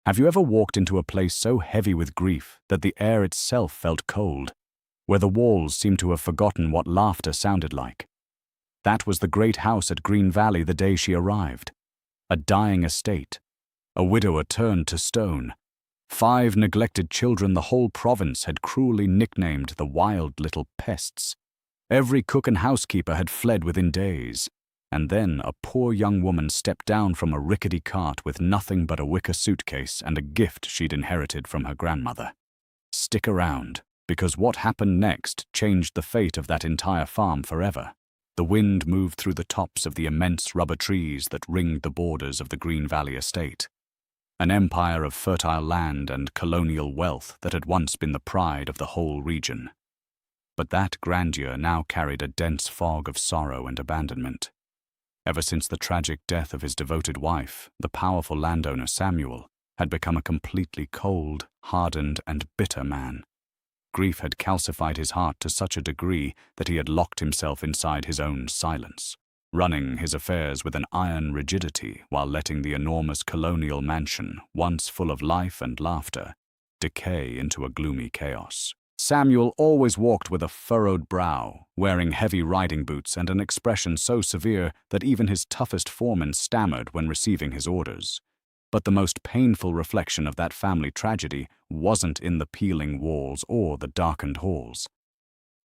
Have you ever walked into a place so heavy with grief that the air itself felt cold, where the walls seemed to have forgotten what laughter sounded like? That was the great house at Green Valley the day she arrived. A dying estate, a widower turned to stone, 5 neglected children the whole province had cruelly nicknamed the wild little pests. Every cook and housekeeper had fled within days. And then a poor young woman stepped down from a rickety cart with nothing but a wicker suitcase and a gift she'd inherited from her grandmother. Stick around, because what happened next changed the fate of that entire farm forever. The wind moved through the tops of the immense rubber trees that ringed the borders of the Green Valley estate. An empire of fertile land and colonial wealth that had once been the pride of the whole region. But that grandeur now carried a dense fog of sorrow and abandonment. Ever since the tragic death of his devoted wife, the powerful landowner Samuel had become a completely cold, hardened, and bitter man. Grief had calcified his heart to such a degree that he had locked himself inside his own silence, running his affairs with an iron rigidity while letting the enormous colonial mansion, once full of life and laughter, decay into a gloomy chaos. Samuel always walked with a furrowed brow, wearing heavy riding boots and an expression so severe that even his toughest foreman stammered when receiving his orders. But the most painful reflection of that family tragedy wasn't in the peeling walls or the darkened halls.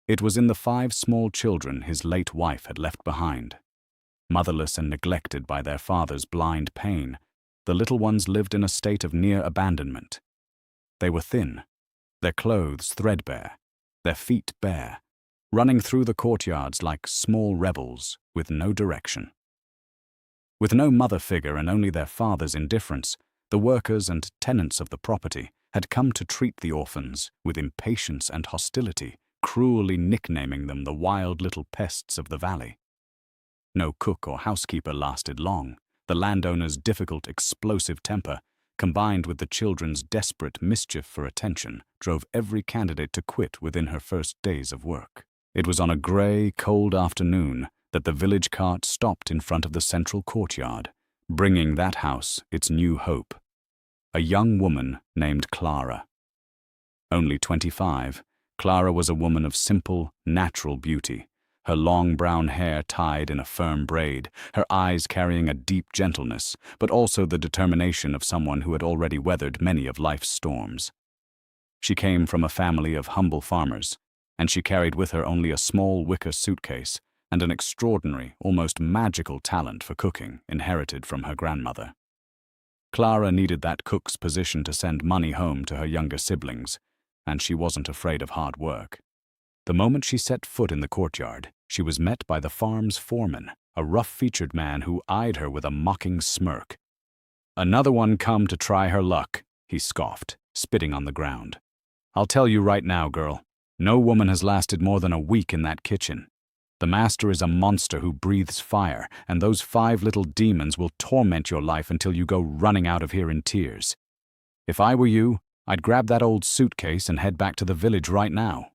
It was in the 5 small children his late wife had left behind. Motherless and neglected by their father's blind pain, the little ones lived in a state of near abandonment. They were thin, their clothes threadbare, their feet bare, running through the courtyards like small rebels with no direction. With no mother figure and only their father's indifference, the workers and tenants of the property had come to treat the orphans with impatience and hostility, cruelly nicknaming them the wild little pests of the valley. No cook or housekeeper lasted long. The landowner's difficult, explosive temper, combined with the children's desperate mischief for attention, drove every candidate to quit within her first days of work. It was on a grey, cold afternoon that the village cart stopped in front of the central courtyard, bringing that house its new hope, a young woman named Clara. Only 25, Clara was a woman of simple, natural beauty, her long brown hair tied in a firm braid, her eyes carrying a deep gentleness, but also the determination of someone who had already weathered many of life's storms. She came from a family of humble farmers, and she carried with her only a small wicker suitcase and an extraordinary, almost magical talent for cooking inherited from her grandmother. Clara needed that cook's position to send money home to her younger siblings, and she wasn't afraid of hard work. The moment she set foot in the courtyard, she was met by the farm's foreman, a rough-featured man who eyed her with a mocking smirk. "Another one come to try her luck," he scoffed, spitting on the ground. "I'll tell you right now, girl, no woman has lasted more than a week in that kitchen. The master is a monster who breathes fire, and those 5 little demons will torment your life until you go running out of here in tears. If I were you, I'd grab that old suitcase and head back to the village right now."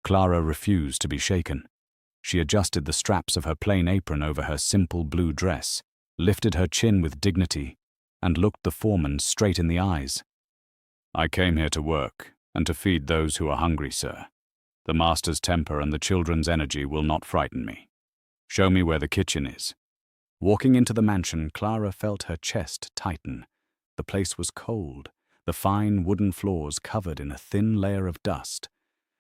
Clara refused to be shaken. She adjusted the straps of her plain apron over her simple blue dress, lifted her chin with dignity, and looked the foreman straight in the eyes. "I came here to work, and to feed those who are hungry, sir. The master's temper and the children's energy will not frighten me. Show me where the kitchen is." Walking into the mansion, Clara felt her chest tighten. The place was cold, the fine wooden floors covered in a thin layer of dust.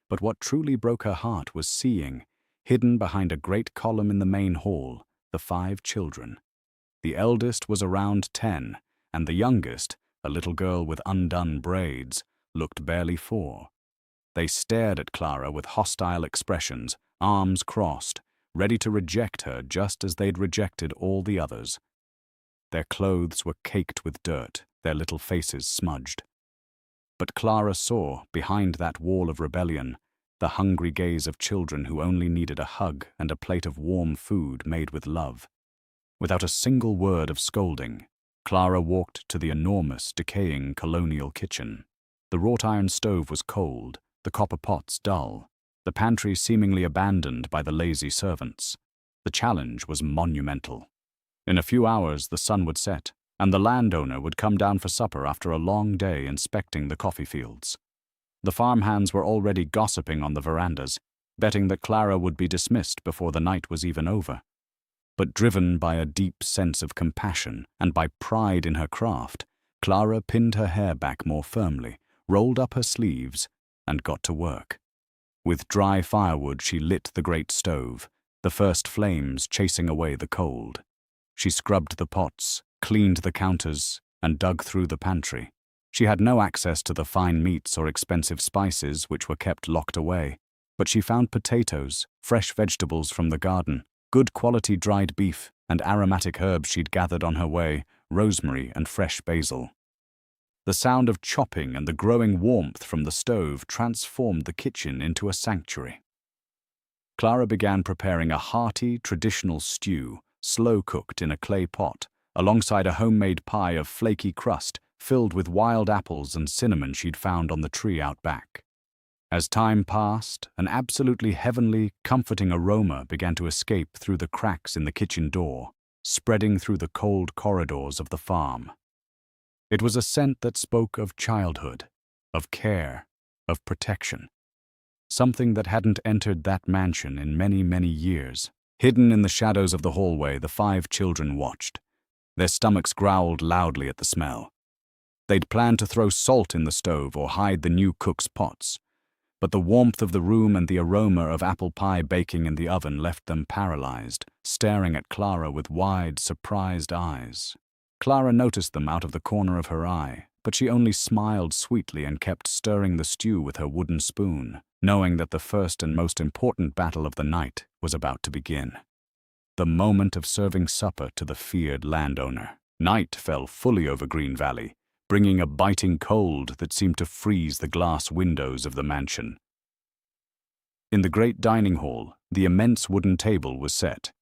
But what truly broke her heart was seeing, hidden behind a great column in the main hall, the 5 children. The eldest was around 10, and the youngest, a little girl with undone braids, looked barely 4. They stared at Clara with hostile expressions, arms crossed, ready to reject her just as they'd rejected all the others. Their clothes were caked with dirt, their little faces smudged. But Clara saw, behind that wall of rebellion, the hungry gaze of children who only needed a hug and a plate of warm food made with love. Without a single word of scolding, Clara walked to the enormous, decaying colonial kitchen. The wrought-iron stove was cold, the copper pots dull, the pantry seemingly abandoned by the lazy servants. The challenge was monumental. In a few hours the sun would set, and the landowner would come down for supper after a long day inspecting the coffee fields. The farmhands were already gossiping on the verandas, betting that Clara would be dismissed before the night was even over. But driven by a deep sense of compassion and by pride in her craft, Clara pinned her hair back more firmly, rolled up her sleeves, and got to work. With dry firewood she lit the great stove, the first flames chasing away the cold. She scrubbed the pots, cleaned the counters, and dug through the pantry. She had no access to the fine meats or expensive spices which were kept locked away, but she found potatoes, fresh vegetables from the garden, good quality dried beef, and aromatic herbs she'd gathered on her way, rosemary and fresh basil. The sound of chopping and the growing warmth from the stove transformed the kitchen into a sanctuary. Clara began preparing a hearty, traditional stew, slow-cooked in a clay pot, alongside a homemade pie of flaky crust filled with wild apples and cinnamon she'd found on the tree out back. As time passed, an absolutely heavenly, comforting aroma began to escape through the cracks in the kitchen door, spreading through the cold corridors of the farm. It was a scent that spoke of childhood, of care, of protection. Something that hadn't entered that mansion in many, many years. Hidden in the shadows of the hallway, the 5 children watched. Their stomachs growled loudly at the smell. They'd planned to throw salt in the stove or hide the new cook's pots. But the warmth of the room and the aroma of apple pie baking in the oven left them paralyzed, staring at Clara with wide, surprised eyes. Clara noticed them out of the corner of her eye, but she only smiled sweetly and kept stirring the stew with her wooden spoon, knowing that the first and most important battle of the night was about to begin. The moment of serving supper to the feared landowner. Night fell fully over Green Valley, bringing a biting cold that seemed to freeze the glass windows of the mansion. In the great dining hall, the immense wooden table was set.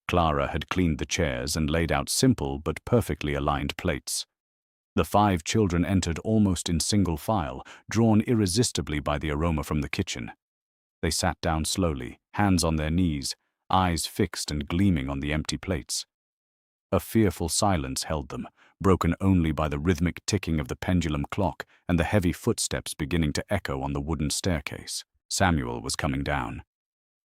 Clara had cleaned the chairs and laid out simple but perfectly aligned plates. The 5 children entered almost in single file, drawn irresistibly by the aroma from the kitchen. They sat down slowly, hands on their knees, eyes fixed and gleaming on the empty plates. A fearful silence held them, broken only by the rhythmic ticking of the pendulum clock and the heavy footsteps beginning to echo on the wooden staircase. Samuel was coming down.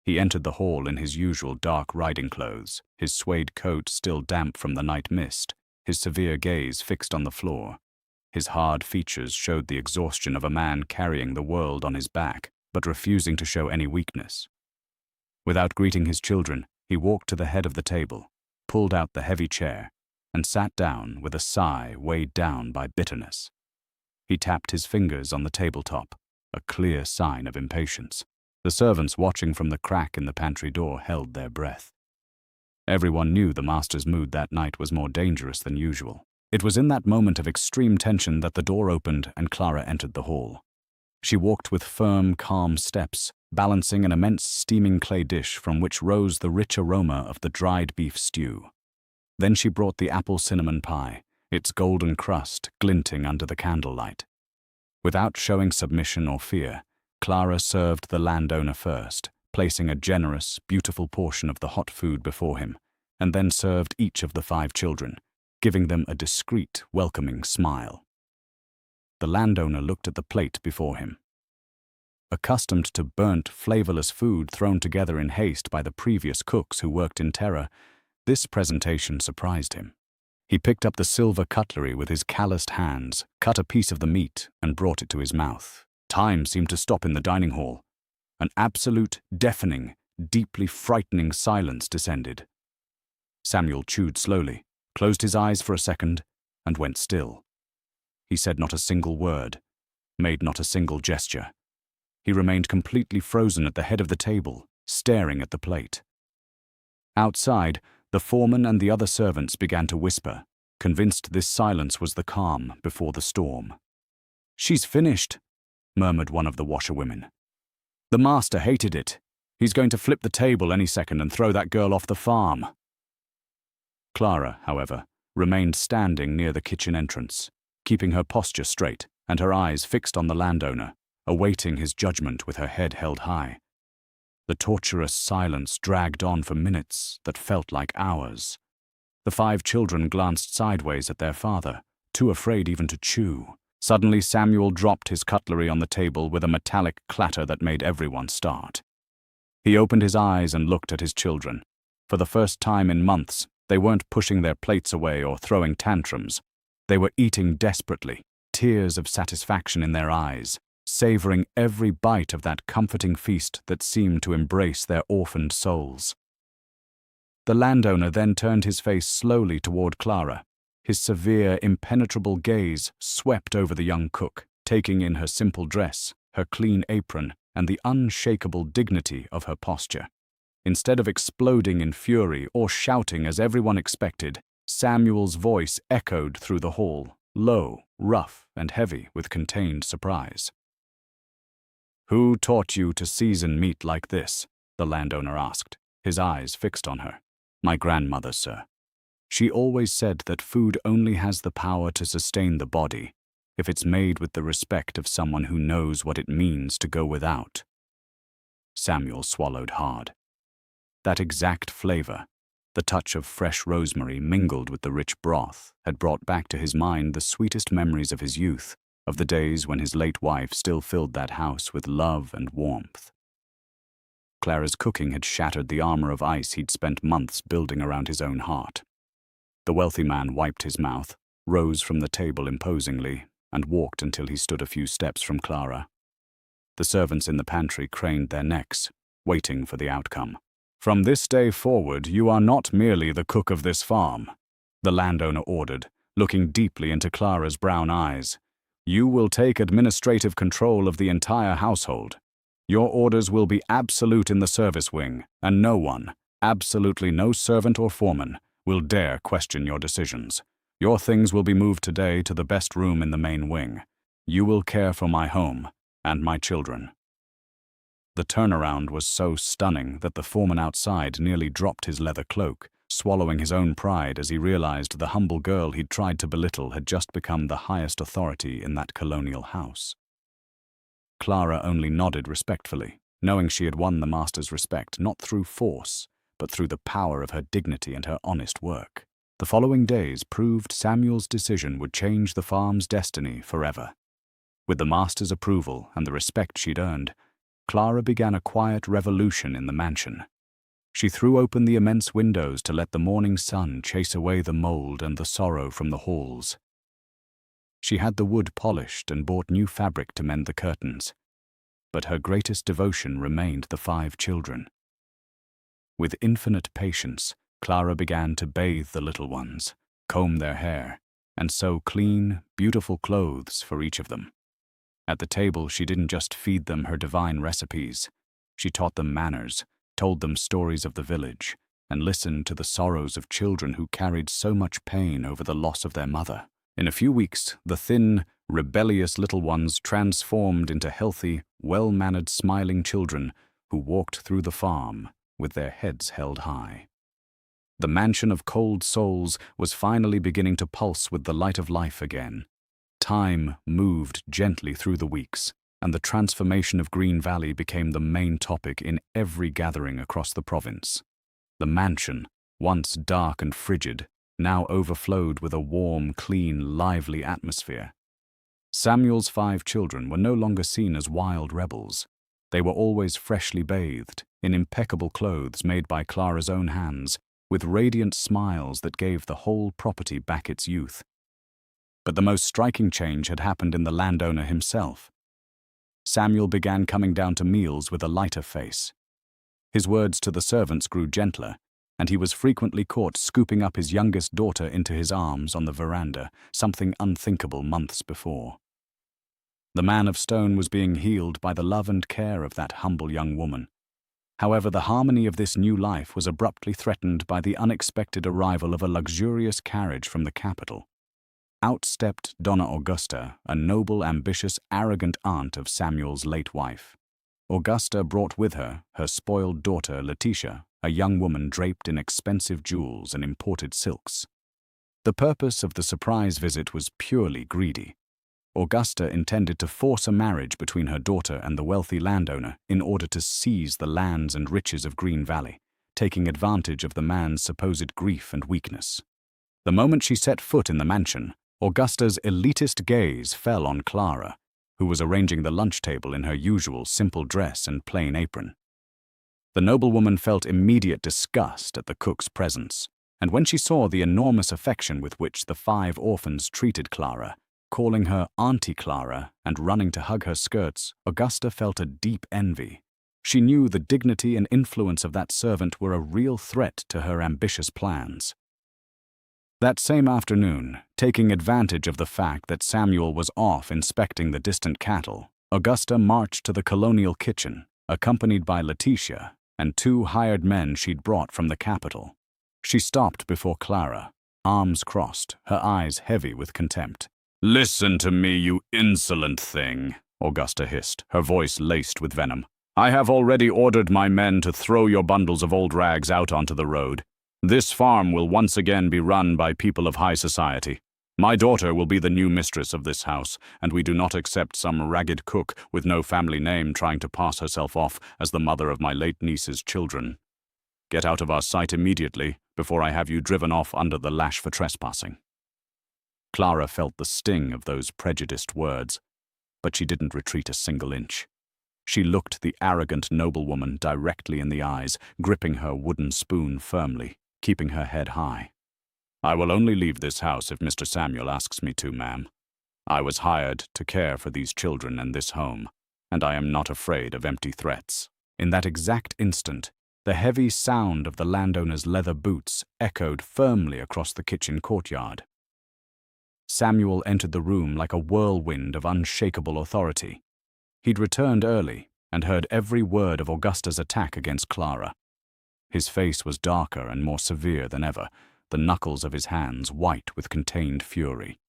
He entered the hall in his usual dark riding clothes, his suede coat still damp from the night mist, his severe gaze fixed on the floor. His hard features showed the exhaustion of a man carrying the world on his back, but refusing to show any weakness. Without greeting his children, he walked to the head of the table, pulled out the heavy chair, and sat down with a sigh weighed down by bitterness. He tapped his fingers on the tabletop, a clear sign of impatience. The servants watching from the crack in the pantry door held their breath. Everyone knew the master's mood that night was more dangerous than usual. It was in that moment of extreme tension that the door opened and Clara entered the hall. She walked with firm, calm steps, balancing an immense steaming clay dish from which rose the rich aroma of the dried beef stew. Then she brought the apple cinnamon pie, its golden crust glinting under the candlelight. Without showing submission or fear, Clara served the landowner first, placing a generous, beautiful portion of the hot food before him, and then served each of the 5 children, giving them a discreet, welcoming smile. The landowner looked at the plate before him. Accustomed to burnt, flavorless food thrown together in haste by the previous cooks who worked in terror, this presentation surprised him. He picked up the silver cutlery with his calloused hands, cut a piece of the meat, and brought it to his mouth. Time seemed to stop in the dining hall. An absolute, deafening, deeply frightening silence descended. Samuel chewed slowly, closed his eyes for a second, and went still. He said not a single word, made not a single gesture. He remained completely frozen at the head of the table, staring at the plate. Outside, the foreman and the other servants began to whisper, convinced this silence was the calm before the storm. "She's finished," murmured one of the washerwomen. "The master hated it. He's going to flip the table any second and throw that girl off the farm." Clara, however, remained standing near the kitchen entrance, keeping her posture straight and her eyes fixed on the landowner, awaiting his judgment with her head held high. The torturous silence dragged on for minutes that felt like hours. The 5 children glanced sideways at their father, too afraid even to chew. Suddenly Samuel dropped his cutlery on the table with a metallic clatter that made everyone start. He opened his eyes and looked at his children. For the first time in months, they weren't pushing their plates away or throwing tantrums. They were eating desperately, tears of satisfaction in their eyes, savoring every bite of that comforting feast that seemed to embrace their orphaned souls. The landowner then turned his face slowly toward Clara. His severe, impenetrable gaze swept over the young cook, taking in her simple dress, her clean apron, and the unshakable dignity of her posture. Instead of exploding in fury or shouting as everyone expected, Samuel's voice echoed through the hall, low, rough, and heavy with contained surprise. "Who taught you to season meat like this?" the landowner asked, his eyes fixed on her. "My grandmother, sir. She always said that food only has the power to sustain the body if it's made with the respect of someone who knows what it means to go without." Samuel swallowed hard. That exact flavor, the touch of fresh rosemary mingled with the rich broth, had brought back to his mind the sweetest memories of his youth, of the days when his late wife still filled that house with love and warmth. Clara's cooking had shattered the armor of ice he'd spent months building around his own heart. The wealthy man wiped his mouth, rose from the table imposingly, and walked until he stood a few steps from Clara. The servants in the pantry craned their necks, waiting for the outcome. "From this day forward, you are not merely the cook of this farm," the landowner ordered, looking deeply into Clara's brown eyes. "You will take administrative control of the entire household. Your orders will be absolute in the service wing, and no one, absolutely no servant or foreman, will dare question your decisions. Your things will be moved today to the best room in the main wing. You will care for my home and my children." The turnaround was so stunning that the foreman outside nearly dropped his leather cloak, swallowing his own pride as he realized the humble girl he'd tried to belittle had just become the highest authority in that colonial house. Clara only nodded respectfully, knowing she had won the master's respect not through force, but through the power of her dignity and her honest work. The following days proved Samuel's decision would change the farm's destiny forever. With the master's approval and the respect she'd earned, Clara began a quiet revolution in the mansion. She threw open the immense windows to let the morning sun chase away the mold and the sorrow from the halls. She had the wood polished and bought new fabric to mend the curtains. But her greatest devotion remained the 5 children. With infinite patience, Clara began to bathe the little ones, comb their hair, and sew clean, beautiful clothes for each of them. At the table, she didn't just feed them her divine recipes. She taught them manners, told them stories of the village, and listened to the sorrows of children who carried so much pain over the loss of their mother. In a few weeks, the thin, rebellious little ones transformed into healthy, well-mannered, smiling children who walked through the farm with their heads held high. The mansion of cold souls was finally beginning to pulse with the light of life again. Time moved gently through the weeks, and the transformation of Green Valley became the main topic in every gathering across the province. The mansion, once dark and frigid, now overflowed with a warm, clean, lively atmosphere. Samuel's 5 children were no longer seen as wild rebels. They were always freshly bathed, in impeccable clothes made by Clara's own hands, with radiant smiles that gave the whole property back its youth. But the most striking change had happened in the landowner himself. Samuel began coming down to meals with a lighter face. His words to the servants grew gentler, and he was frequently caught scooping up his youngest daughter into his arms on the veranda, something unthinkable months before. The man of stone was being healed by the love and care of that humble young woman. However, the harmony of this new life was abruptly threatened by the unexpected arrival of a luxurious carriage from the capital. Out stepped Donna Augusta, a noble, ambitious, arrogant aunt of Samuel's late wife. Augusta brought with her her spoiled daughter, Letitia, a young woman draped in expensive jewels and imported silks. The purpose of the surprise visit was purely greedy. Augusta intended to force a marriage between her daughter and the wealthy landowner in order to seize the lands and riches of Green Valley, taking advantage of the man's supposed grief and weakness. The moment she set foot in the mansion, Augusta's elitist gaze fell on Clara, who was arranging the lunch table in her usual simple dress and plain apron. The noblewoman felt immediate disgust at the cook's presence, and when she saw the enormous affection with which the 5 orphans treated Clara, calling her Auntie Clara and running to hug her skirts, Augusta felt a deep envy. She knew the dignity and influence of that servant were a real threat to her ambitious plans. That same afternoon, taking advantage of the fact that Samuel was off inspecting the distant cattle, Augusta marched to the colonial kitchen, accompanied by Letitia and 2 hired men she'd brought from the capital. She stopped before Clara, arms crossed, her eyes heavy with contempt. "Listen to me, you insolent thing," Augusta hissed, her voice laced with venom. "I have already ordered my men to throw your bundles of old rags out onto the road. This farm will once again be run by people of high society. My daughter will be the new mistress of this house, and we do not accept some ragged cook with no family name trying to pass herself off as the mother of my late niece's children. Get out of our sight immediately, before I have you driven off under the lash for trespassing." Clara felt the sting of those prejudiced words, but she didn't retreat a single inch. She looked the arrogant noblewoman directly in the eyes, gripping her wooden spoon firmly, keeping her head high. "I will only leave this house if Mr. Samuel asks me to, ma'am. I was hired to care for these children and this home, and I am not afraid of empty threats." In that exact instant, the heavy sound of the landowner's leather boots echoed firmly across the kitchen courtyard. Samuel entered the room like a whirlwind of unshakable authority. He'd returned early and heard every word of Augusta's attack against Clara. His face was darker and more severe than ever, the knuckles of his hands white with contained fury.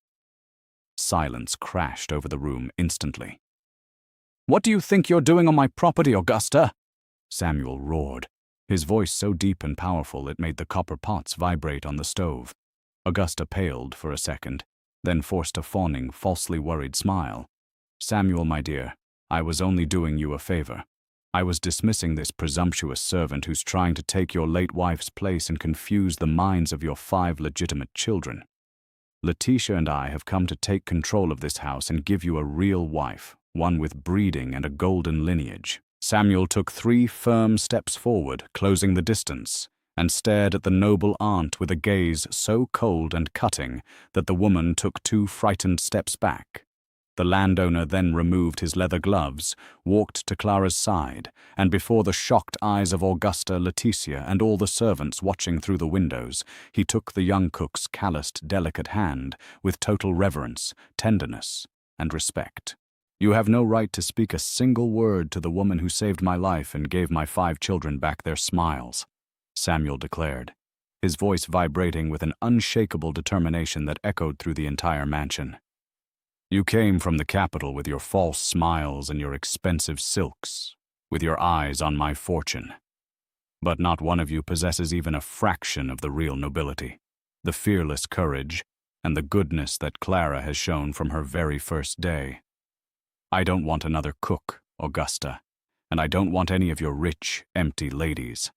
Silence crashed over the room instantly. "What do you think you're doing on my property, Augusta?" Samuel roared, his voice so deep and powerful it made the copper pots vibrate on the stove. Augusta paled for a second, then forced a fawning, falsely worried smile. "Samuel, my dear, I was only doing you a favor. I was dismissing this presumptuous servant who's trying to take your late wife's place and confuse the minds of your 5 legitimate children. Letitia and I have come to take control of this house and give you a real wife, one with breeding and a golden lineage." Samuel took 3 firm steps forward, closing the distance, and stared at the noble aunt with a gaze so cold and cutting that the woman took 2 frightened steps back. The landowner then removed his leather gloves, walked to Clara's side, and before the shocked eyes of Augusta, Letitia, and all the servants watching through the windows, he took the young cook's calloused, delicate hand with total reverence, tenderness, and respect. "You have no right to speak a single word to the woman who saved my life and gave my 5 children back their smiles," Samuel declared, his voice vibrating with an unshakable determination that echoed through the entire mansion. "You came from the capital with your false smiles and your expensive silks, with your eyes on my fortune. But not one of you possesses even a fraction of the real nobility, the fearless courage, and the goodness that Clara has shown from her very first day. I don't want another cook, Augusta, and I don't want any of your rich, empty ladies."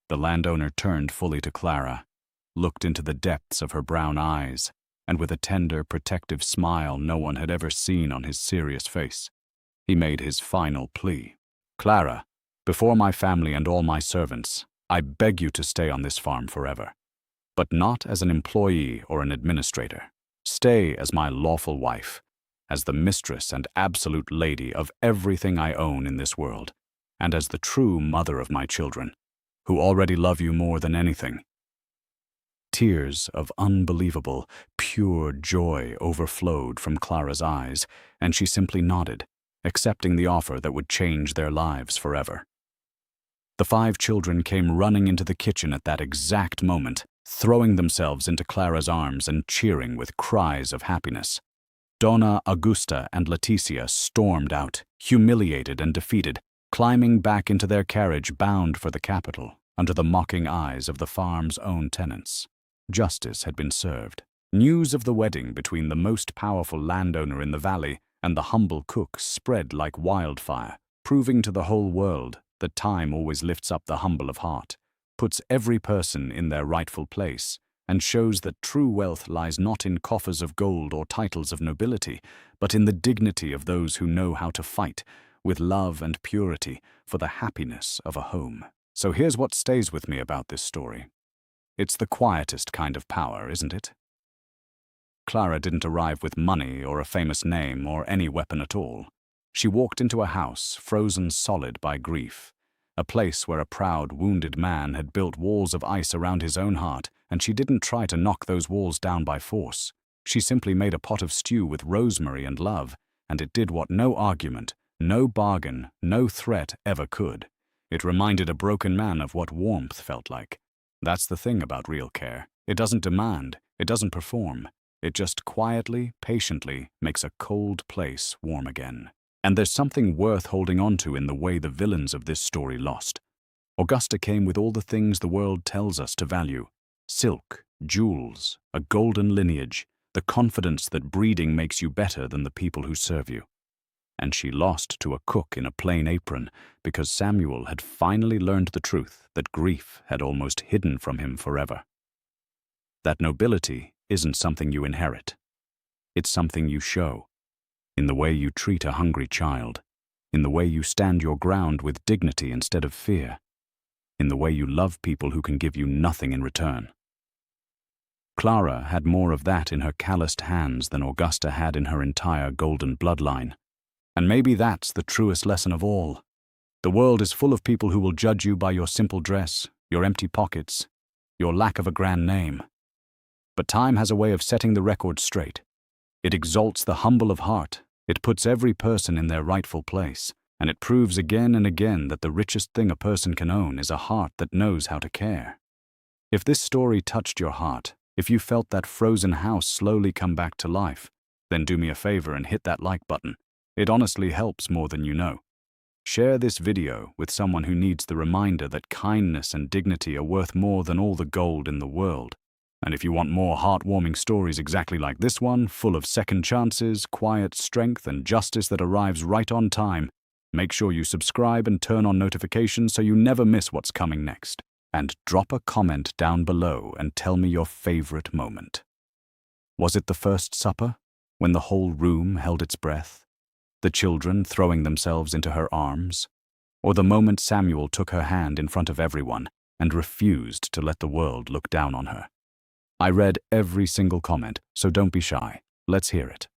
The landowner turned fully to Clara, looked into the depths of her brown eyes, and with a tender, protective smile no one had ever seen on his serious face, he made his final plea. "Clara, before my family and all my servants, I beg you to stay on this farm forever. But not as an employee or an administrator. Stay as my lawful wife, as the mistress and absolute lady of everything I own in this world, and as the true mother of my children, who already love you more than anything." Tears of unbelievable, pure joy overflowed from Clara's eyes, and she simply nodded, accepting the offer that would change their lives forever. The 5 children came running into the kitchen at that exact moment, throwing themselves into Clara's arms and cheering with cries of happiness. Donna Augusta and Leticia stormed out, humiliated and defeated, climbing back into their carriage bound for the capital, under the mocking eyes of the farm's own tenants. Justice had been served. News of the wedding between the most powerful landowner in the valley and the humble cook spread like wildfire, proving to the whole world that time always lifts up the humble of heart, puts every person in their rightful place, and shows that true wealth lies not in coffers of gold or titles of nobility, but in the dignity of those who know how to fight, with love and purity, for the happiness of a home. So here's what stays with me about this story. It's the quietest kind of power, isn't it? Clara didn't arrive with money or a famous name or any weapon at all. She walked into a house frozen solid by grief, a place where a proud, wounded man had built walls of ice around his own heart, and she didn't try to knock those walls down by force. She simply made a pot of stew with rosemary and love, and it did what no argument, no bargain, no threat ever could. It reminded a broken man of what warmth felt like. That's the thing about real care. It doesn't demand, it doesn't perform. It just quietly, patiently makes a cold place warm again. And there's something worth holding on to in the way the villains of this story lost. Augusta came with all the things the world tells us to value: silk, jewels, a golden lineage, the confidence that breeding makes you better than the people who serve you. And she lost to a cook in a plain apron because Samuel had finally learned the truth that grief had almost hidden from him forever. That nobility isn't something you inherit. It's something you show. In the way you treat a hungry child, in the way you stand your ground with dignity instead of fear, in the way you love people who can give you nothing in return. Clara had more of that in her calloused hands than Augusta had in her entire golden bloodline. And maybe that's the truest lesson of all. The world is full of people who will judge you by your simple dress, your empty pockets, your lack of a grand name. But time has a way of setting the record straight. It exalts the humble of heart. It puts every person in their rightful place, and it proves again and again that the richest thing a person can own is a heart that knows how to care. If this story touched your heart, if you felt that frozen house slowly come back to life, then do me a favor and hit that like button. It honestly helps more than you know. Share this video with someone who needs the reminder that kindness and dignity are worth more than all the gold in the world. And if you want more heartwarming stories exactly like this one, full of second chances, quiet strength, and justice that arrives right on time, make sure you subscribe and turn on notifications so you never miss what's coming next. And drop a comment down below and tell me your favorite moment. Was it the first supper, when the whole room held its breath? The children throwing themselves into her arms? Or the moment Samuel took her hand in front of everyone and refused to let the world look down on her? I read every single comment, so don't be shy. Let's hear it.